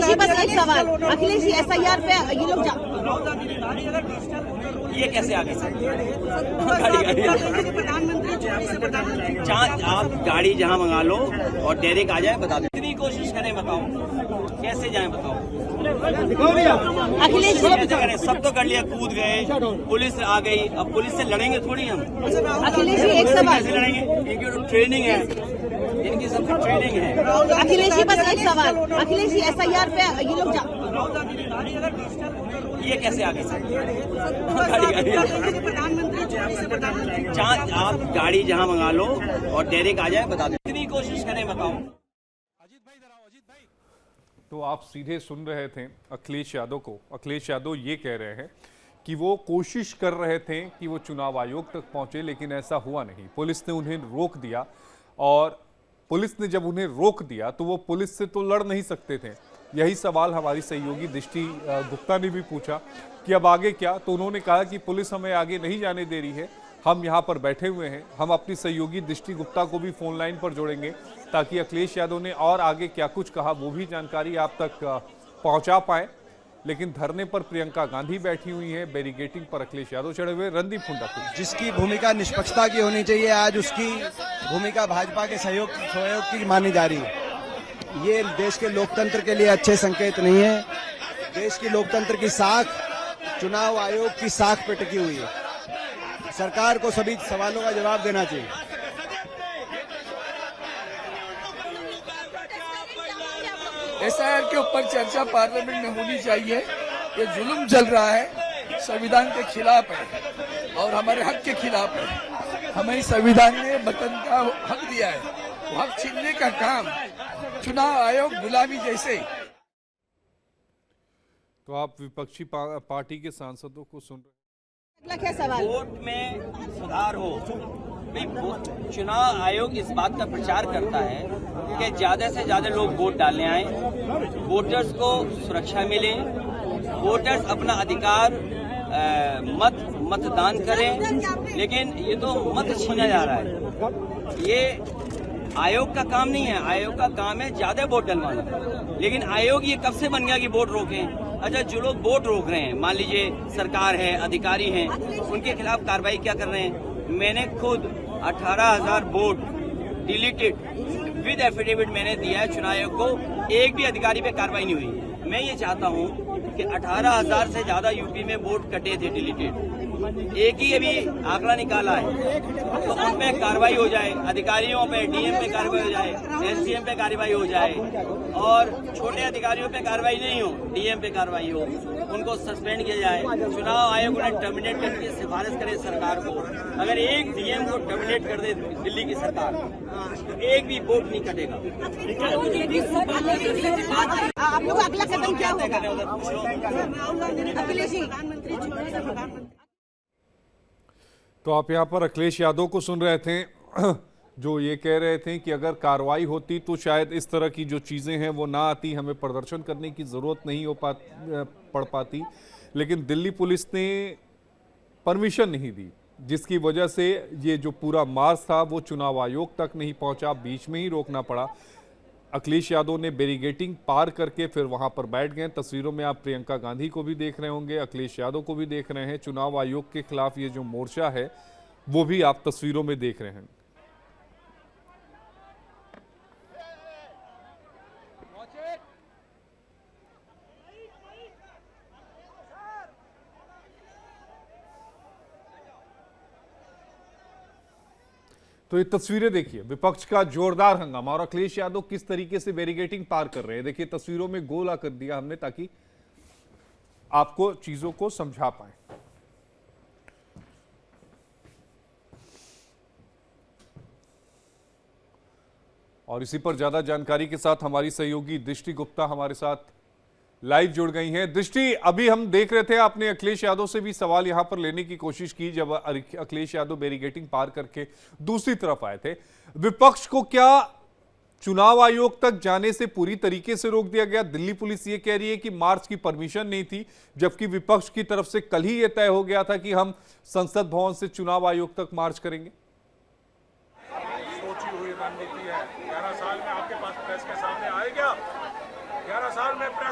जी बस एक सवाल, अखिलेश जी SIR पे ये लोग ये कैसे आगे आप गाड़ी जहाँ मंगा लो और डायरेक्ट आ जाए, बता दो। इतनी कोशिश करें, बताओ कैसे जाएं, बताओ अखिलेश जी कैसे करें? सब तो कर लिया, कूद गए, पुलिस आ गई, अब पुलिस से लड़ेंगे थोड़ी हम। अखिलेश जी एक सवाल, कैसे लड़ेंगे? इनकी तो ट्रेनिंग है, इनकी सबकी ट्रेनिंग है। अखिलेश जी बस एक सवाल, अखिलेश जी SIR पे ये लोग ये कैसे आगे आप गाड़ी जहाँ मंगा लो और डायरेक्ट आ जाए, बता दो। इतनी कोशिश करें, बताओ। तो आप सीधे सुन रहे थे अखिलेश यादव को। अखिलेश यादव ये कह रहे हैं कि वो कोशिश कर रहे थे कि वो चुनाव आयोग तक पहुंचे, लेकिन ऐसा हुआ नहीं। पुलिस ने उन्हें रोक दिया, और पुलिस ने जब उन्हें रोक दिया तो वो पुलिस से तो लड़ नहीं सकते थे। यही सवाल हमारी सहयोगी दृष्टि गुप्ता ने भी पूछा कि अब आगे क्या। तो उन्होंने कहा कि पुलिस हमें आगे नहीं जाने दे रही है, हम यहाँ पर बैठे हुए हैं। हम अपनी सहयोगी दृष्टि गुप्ता को भी फोन लाइन पर जोड़ेंगे ताकि अखिलेश यादव ने और आगे क्या कुछ कहा वो भी जानकारी आप तक पहुंचा पाए। लेकिन धरने पर प्रियंका गांधी बैठी हुई है, बैरिकेडिंग पर अखिलेश यादव चढ़े हुए। रणदीप हुड्डा जिसकी भूमिका निष्पक्षता की होनी चाहिए, आज उसकी भूमिका भाजपा के सहयोग की मानी जा रही है। ये देश के लोकतंत्र के लिए अच्छे संकेत नहीं है। देश की लोकतंत्र की साख चुनाव आयोग की साख पर टिकी हुई है। सरकार को सभी सवालों का जवाब देना चाहिए। SIR के ऊपर चर्चा पार्लियामेंट में होनी चाहिए। ये जुल्म चल रहा है, संविधान के खिलाफ है और हमारे हक के खिलाफ है। हमें संविधान ने वतन का हक दिया है, वो हक छीनने का काम चुनाव आयोग गुलामी जैसे। तो आप विपक्षी पार्टी के सांसदों को सुन रहे हैं। क्या सवाल, वोट में सुधार हो। चुनाव आयोग इस बात का प्रचार करता है कि ज्यादा से ज्यादा लोग वोट डालने आए, वोटर्स को सुरक्षा मिले, वोटर्स अपना अधिकार मतदान करें। लेकिन ये तो मत छीना जा रहा है। ये आयोग का काम नहीं है। आयोग का काम है ज्यादा वोट डलवाना। लेकिन आयोग ये कब से बन गया कि वोट रोकें? अच्छा, जो लोग वोट रोक रहे हैं, मान लीजिए सरकार है, अधिकारी हैं, उनके खिलाफ कार्रवाई क्या कर रहे हैं? मैंने खुद 18,000 वोट डिलीटेड विद एफिडेविट मैंने दिया है चुनाव आयोग को, एक भी अधिकारी पे कार्रवाई नहीं हुई। मैं ये चाहता हूँ कि 18,000 से ज्यादा यूपी में वोट कटे थे डिलीटेड, एक ही अभी आंकड़ा निकाला है, तो उन पे कार्रवाई हो जाए, अधिकारियों पे, DM पे कार्रवाई हो जाए, SDM पे कार्रवाई हो जाए, और छोटे अधिकारियों पे कार्रवाई नहीं हो, DM पे कार्रवाई हो, उनको सस्पेंड किया जाए। चुनाव आयोग उन्हें टर्मिनेट करने की सिफारिश करे सरकार को। अगर एक DM को टर्मिनेट कर दे दिल्ली की सरकार, तो एक भी वोट नहीं कटेगा। आप लोग अगला कदम क्या होगा? अखिलेश जी, तो आप यहाँ पर अखिलेश यादव को सुन रहे थे, जो ये कह रहे थे कि अगर कार्रवाई होती तो शायद इस तरह की जो चीज़ें हैं वो ना आती, हमें प्रदर्शन करने की ज़रूरत नहीं पड़ पाती। लेकिन दिल्ली पुलिस ने परमिशन नहीं दी, जिसकी वजह से ये जो पूरा मार्च था वो चुनाव आयोग तक नहीं पहुंचा, बीच में ही रोकना पड़ा। अखिलेश यादव ने बैरिकेडिंग पार करके फिर वहां पर बैठ गए। तस्वीरों में आप प्रियंका गांधी को भी देख रहे होंगे, अखिलेश यादव को भी देख रहे हैं। चुनाव आयोग के खिलाफ ये जो मोर्चा है वो भी आप तस्वीरों में देख रहे हैं। तो ये तस्वीरें देखिए, विपक्ष का जोरदार हंगामा और अखिलेश यादव किस तरीके से बैरिकेडिंग पार कर रहे हैं। देखिए तस्वीरों में गोला कर दिया हमने ताकि आपको चीजों को समझा पाए। और इसी पर ज्यादा जानकारी के साथ हमारी सहयोगी दृष्टि गुप्ता हमारे साथ लाइव जुड़ गई हैं। दृष्टि, अभी हम देख रहे थे, आपने अखिलेश यादव से भी सवाल यहां पर लेने की कोशिश की जब अखिलेश यादव बैरिकेडिंग पार करके दूसरी तरफ आए थे। विपक्ष को क्या चुनाव आयोग तक जाने से पूरी तरीके से रोक दिया गया? दिल्ली पुलिस ये कह रही है कि मार्च की परमिशन नहीं थी, जबकि विपक्ष की तरफ से कल ही यह तय हो गया था कि हम संसद भवन से चुनाव आयोग तक मार्च करेंगे। सोची हुई रणनीति है। 11 साल में आपके पास प्रेस के सामने आएगा, 11 साल में प्रेस